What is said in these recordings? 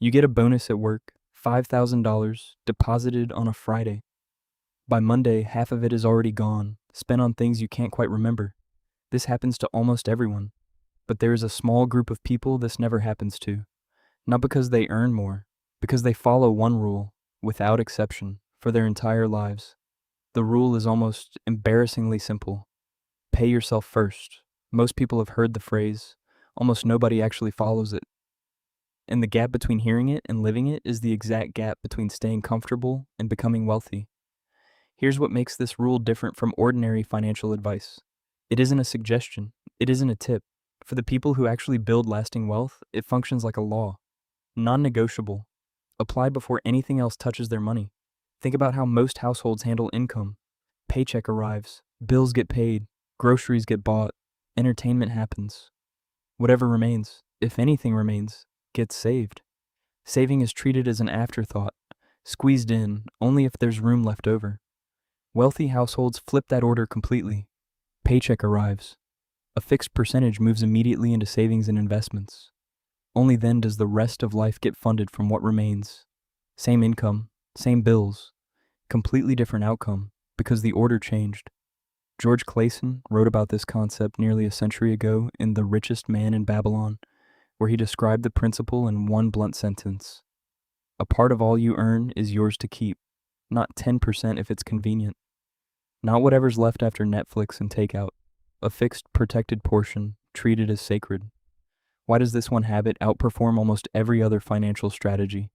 You get a bonus at work, $5,000 deposited on a Friday. By Monday, half of it is already gone, spent on things you can't quite remember. This happens to almost everyone. But there is a small group of people this never happens to. Not because they earn more, because they follow one rule, without exception, for their entire lives. The rule is almost embarrassingly simple. Pay yourself first. Most people have heard the phrase. Almost nobody actually follows it. And the gap between hearing it and living it is the exact gap between staying comfortable and becoming wealthy. Here's what makes this rule different from ordinary financial advice. It isn't a suggestion. It isn't a tip. For the people who actually build lasting wealth, it functions like a law. Non-negotiable. Applied before anything else touches their money. Think about how most households handle income. Paycheck arrives, bills get paid, groceries get bought, entertainment happens. Whatever remains, if anything remains, gets saved. Saving is treated as an afterthought, squeezed in only if there's room left over. Wealthy households flip that order completely. Paycheck arrives. A fixed percentage moves immediately into savings and investments. Only then does the rest of life get funded from what remains. Same income, same bills, completely different outcome because the order changed. George Clason wrote about this concept nearly a century ago in The Richest Man in Babylon, where he described the principle in one blunt sentence. A part of all you earn is yours to keep, not 10% if it's convenient. Not whatever's left after Netflix and takeout. A fixed, protected portion, treated as sacred. Why does this one habit outperform almost every other financial strategy?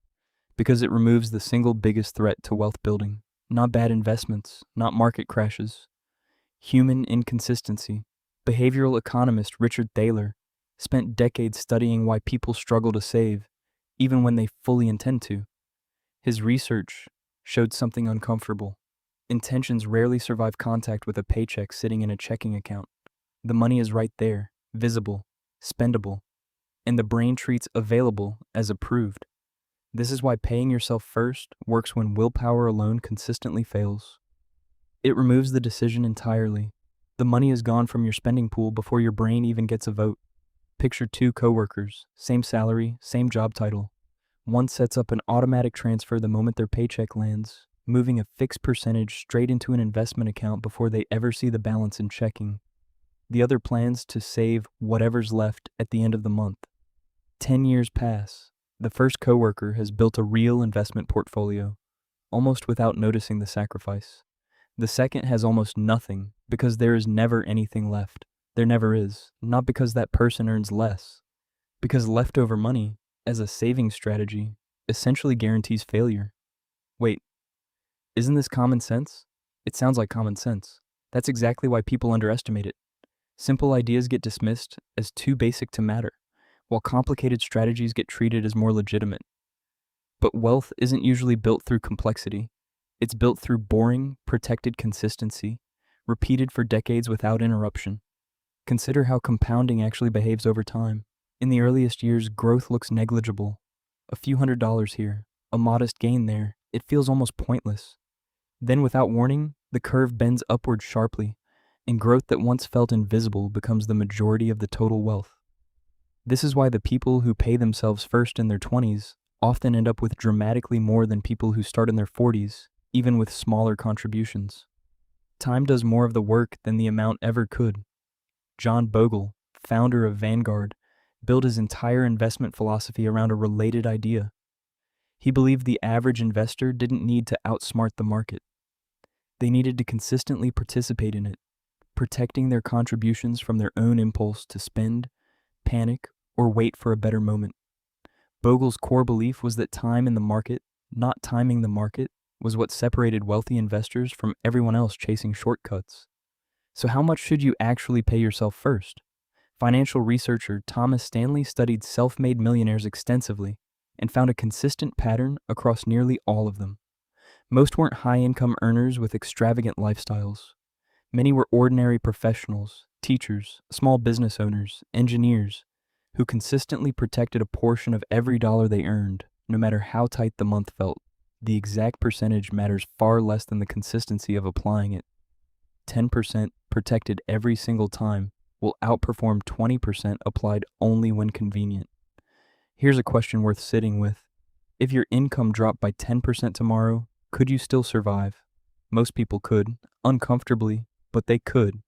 Because it removes the single biggest threat to wealth building. Not bad investments, not market crashes. Human inconsistency. Behavioral economist Richard Thaler spent decades studying why people struggle to save, even when they fully intend to. His research showed something uncomfortable. Intentions rarely survive contact with a paycheck sitting in a checking account. The money is right there, visible, spendable, and the brain treats available as approved. This is why paying yourself first works when willpower alone consistently fails. It removes the decision entirely. The money is gone from your spending pool before your brain even gets a vote. Picture two coworkers, same salary, same job title. One sets up an automatic transfer the moment their paycheck lands, moving a fixed percentage straight into an investment account before they ever see the balance in checking. The other plans to save whatever's left at the end of the month. 10 years pass. The first coworker has built a real investment portfolio, almost without noticing the sacrifice. The second has almost nothing because there is never anything left. There never is, not because that person earns less. Because leftover money, as a saving strategy, essentially guarantees failure. Wait, isn't this common sense? It sounds like common sense. That's exactly why people underestimate it. Simple ideas get dismissed as too basic to matter, while complicated strategies get treated as more legitimate. But wealth isn't usually built through complexity. It's built through boring, protected consistency, repeated for decades without interruption. Consider how compounding actually behaves over time. In the earliest years, growth looks negligible. A few $100s here, a modest gain there. It feels almost pointless. Then, without warning, the curve bends upward sharply, and growth that once felt invisible becomes the majority of the total wealth. This is why the people who pay themselves first in their 20s often end up with dramatically more than people who start in their 40s, even with smaller contributions. Time does more of the work than the amount ever could. John Bogle, founder of Vanguard, built his entire investment philosophy around a related idea. He believed the average investor didn't need to outsmart the market. They needed to consistently participate in it, protecting their contributions from their own impulse to spend, panic, or wait for a better moment. Bogle's core belief was that time in the market, not timing the market, was what separated wealthy investors from everyone else chasing shortcuts. So how much should you actually pay yourself first? Financial researcher Thomas Stanley studied self-made millionaires extensively and found a consistent pattern across nearly all of them. Most weren't high-income earners with extravagant lifestyles. Many were ordinary professionals, teachers, small business owners, engineers, who consistently protected a portion of every dollar they earned, no matter how tight the month felt. The exact percentage matters far less than the consistency of applying it. 10% protected every single time will outperform 20% applied only when convenient. Here's a question worth sitting with. If your income dropped by 10% tomorrow, could you still survive? Most people could, uncomfortably, but they could,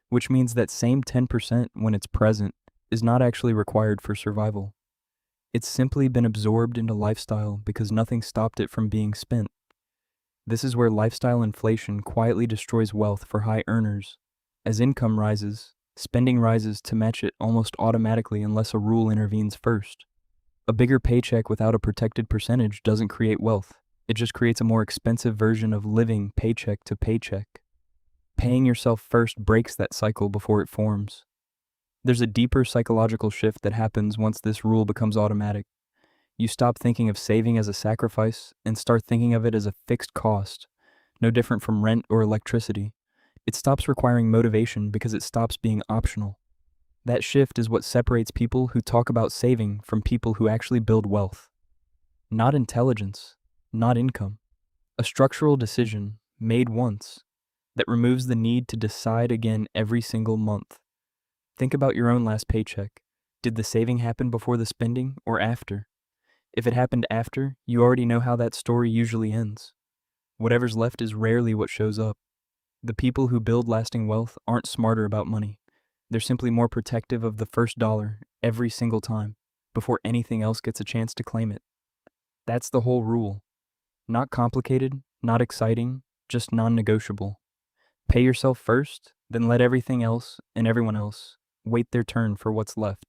which means that same 10% when it's present is not actually required for survival. It's simply been absorbed into lifestyle because nothing stopped it from being spent. This is where lifestyle inflation quietly destroys wealth for high earners. As income rises, spending rises to match it almost automatically unless a rule intervenes first. A bigger paycheck without a protected percentage doesn't create wealth. It just creates a more expensive version of living paycheck to paycheck. Paying yourself first breaks that cycle before it forms. There's a deeper psychological shift that happens once this rule becomes automatic. You stop thinking of saving as a sacrifice and start thinking of it as a fixed cost, no different from rent or electricity. It stops requiring motivation because it stops being optional. That shift is what separates people who talk about saving from people who actually build wealth. Not intelligence, not income. A structural decision made once that removes the need to decide again every single month. Think about your own last paycheck. Did the saving happen before the spending or after? If it happened after, you already know how that story usually ends. Whatever's left is rarely what shows up. The people who build lasting wealth aren't smarter about money. They're simply more protective of the first dollar every single time before anything else gets a chance to claim it. That's the whole rule. Not complicated, not exciting, just non-negotiable. Pay yourself first, then let everything else and everyone else wait their turn for what's left.